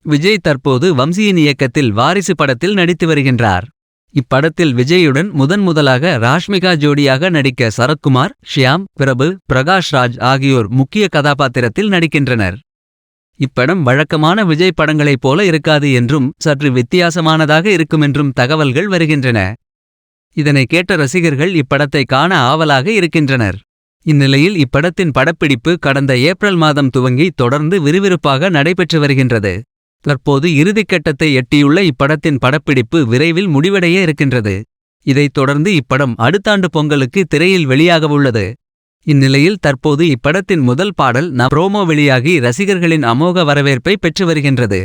விஜய் தற்போது வம்சியின் இயக்கத்தில் வாரிசு படத்தில் நடித்து வருகின்றார். இப்படத்தில் விஜயுடன் முதன்முதலாக ராஷ்மிகா ஜோடியாக நடிக்க சரத்குமார், ஷியாம், பிரபு, பிரகாஷ் ராஜ் ஆகியோர் முக்கிய கதாபாத்திரத்தில் நடிக்கின்றனர். இப்படம் வழக்கமான விஜய் படங்களைப் போல இருக்காது என்றும் சற்று வித்தியாசமானதாக இருக்குமென்றும் தகவல்கள் வருகின்றன. இதனை கேட்ட ரசிகர்கள் இப்படத்தை காண ஆவலாக இருக்கின்றனர். இந்நிலையில் இப்படத்தின் படப்பிடிப்பு கடந்த ஏப்ரல் மாதம் துவங்கி தொடர்ந்து விறுவிறுப்பாக நடைபெற்று வருகின்றது. தற்போது இறுதிக்கட்டத்தை எட்டியுள்ள இப்படத்தின் படப்பிடிப்பு விரைவில் முடிவடைய இருக்கின்றது. இதைத் தொடர்ந்து இப்படம் அடுத்தாண்டு பொங்கலுக்கு திரையில் வெளியாகவுள்ளது. இந்நிலையில் தற்போது இப்படத்தின் முதல் பாடல் ப்ரோமோ வெளியாகி ரசிகர்களின் அமோக வரவேற்பை பெற்று வருகின்றது.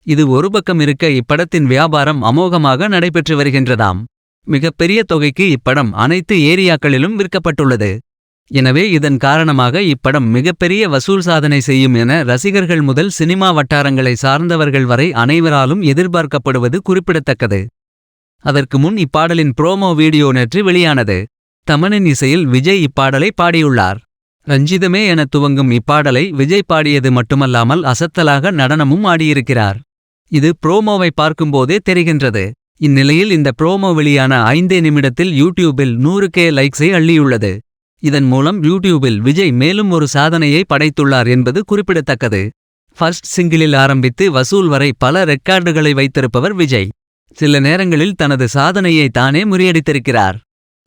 இது ஒரு பக்கம் இருக்க இப்படத்தின் வியாபாரம் அமோகமாக நடைபெற்று வருகின்றதாம். மிகப்பெரிய தொகைக்கு இப்படம் அனைத்து ஏரியாக்களிலும் விற்கப்பட்டுள்ளது. எனவே இதன் காரணமாக இப்படம் மிகப்பெரிய வசூல் சாதனை செய்யும் என ரசிகர்கள் முதல் சினிமா வட்டாரங்களை சார்ந்தவர்கள் வரை அனைவராலும் எதிர்பார்க்கப்படுவது குறிப்பிடத்தக்கது. அதற்கு முன் இப்பாடலின் ப்ரோமோ வீடியோ நேற்று வெளியானது. தமனின் இசையில் விஜய் இப்பாடலை பாடியுள்ளார். ரஞ்சிதமே என துவங்கும் இப்பாடலை விஜய் பாடியது மட்டுமல்லாமல் அசத்தலாக நடனமும் ஆடியிருக்கிறார். இது ப்ரோமோவை பார்க்கும்போதே தெரிகின்றது. இந்நிலையில் இந்த ப்ரோமோ வெளியான 5 நிமிடத்தில் யூடியூபில் 100K லைக்ஸை அள்ளியுள்ளது. இதன் மூலம் யூடியூபில் விஜய் மேலும் ஒரு சாதனையை படைத்துள்ளார் என்பது குறிப்பிடத்தக்கது. ஃபர்ஸ்ட் சிங்கிளில் ஆரம்பித்து வசூல் வரை பல ரெக்கார்டுகளை வைத்திருப்பவர் விஜய். சில நேரங்களில் தனது சாதனையை தானே முறியடித்திருக்கிறார்.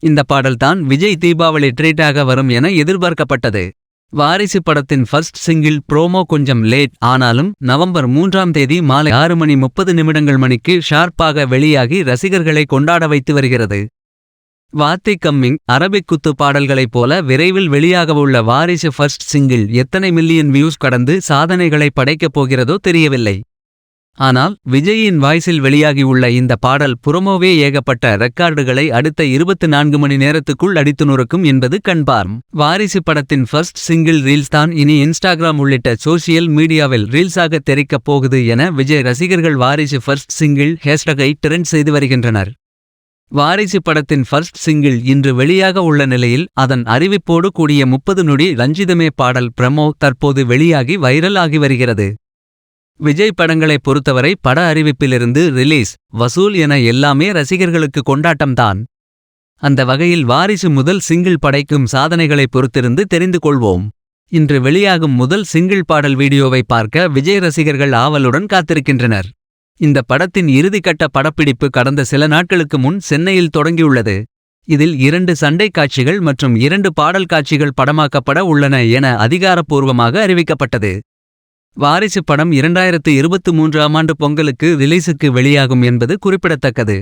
இந்த பாடல்தான் விஜய் தீபாவளி ட்ரீட்டாக வரும் என எதிர்பார்க்கப்பட்டது. வாரிசு படத்தின் ஃபர்ஸ்ட் சிங்கிள் ப்ரோமோ கொஞ்சம் லேட் ஆனாலும் நவம்பர் 3ஆம் தேதி மாலை 6:30 மணிக்கு ஷார்ப்பாக வெளியாகி ரசிகர்களை கொண்டாட வைத்து வருகிறது. வாத்தி கம்மிங், அரபிக் குத்து பாடல்களைப் போல விரைவில் வெளியாகவுள்ள வாரிசு ஃபர்ஸ்ட் சிங்கிள் எத்தனை மில்லியன் வியூஸ் கடந்து சாதனைகளை படைக்கப் போகிறதோ தெரியவில்லை. ஆனால் விஜயின் வாய்ஸில் வெளியாகியுள்ள இந்த பாடல் புறமோவே ஏகப்பட்ட ரெக்கார்டுகளை அடுத்த 24 மணி நேரத்துக்குள் அடித்து நொறுக்கும் என்பது கன்ஃபார்ம். வாரிசு படத்தின் ஃபர்ஸ்ட் சிங்கிள் ரீல்ஸ் தான் இனி இன்ஸ்டாகிராம் உள்ளிட்ட சோசியல் மீடியாவில் ரீல்ஸாக தெரிக்கப் போகுது என விஜய் ரசிகர்கள் வாரிசு ஃபர்ஸ்ட் சிங்கிள் ஹேஷ்டகை ட்ரெண்ட் செய்து வருகின்றனர். வாரிசு படத்தின் ஃபர்ஸ்ட் சிங்கிள் இன்று வெளியாக உள்ள நிலையில் அதன் அறிவிப்போடு கூடிய 30 நொடி ரஞ்சிதமே பாடல் ப்ரமோ தற்போது வெளியாகி வைரல் ஆகி வருகிறது. விஜய் படங்களை பொறுத்தவரை பட அறிவிப்பிலிருந்து ரிலீஸ், வசூல் என எல்லாமே ரசிகர்களுக்கு கொண்டாட்டம்தான். அந்த வகையில் வாரிசு முதல் சிங்கிள் படைக்கும் சாதனைகளை பொறுத்திருந்து தெரிந்து கொள்வோம். இன்று வெளியாகும் முதல் சிங்கிள் பாடல் வீடியோவை பார்க்க விஜய் ரசிகர்கள் ஆவலுடன் காத்திருக்கின்றனர். இந்த படத்தின் இறுதிக்கட்ட படப்பிடிப்பு கடந்த சில நாட்களுக்கு முன் சென்னையில் தொடங்கியுள்ளது. இதில் 2 சண்டை காட்சிகள் மற்றும் 2 பாடல் காட்சிகள் படமாக்கப்பட உள்ளன என அதிகாரப்பூர்வமாக அறிவிக்கப்பட்டது. வாரிசு படம் 2023ஆம் ஆண்டு பொங்கலுக்கு ரிலீஸுக்கு வெளியாகும் என்பது குறிப்பிடத்தக்கது.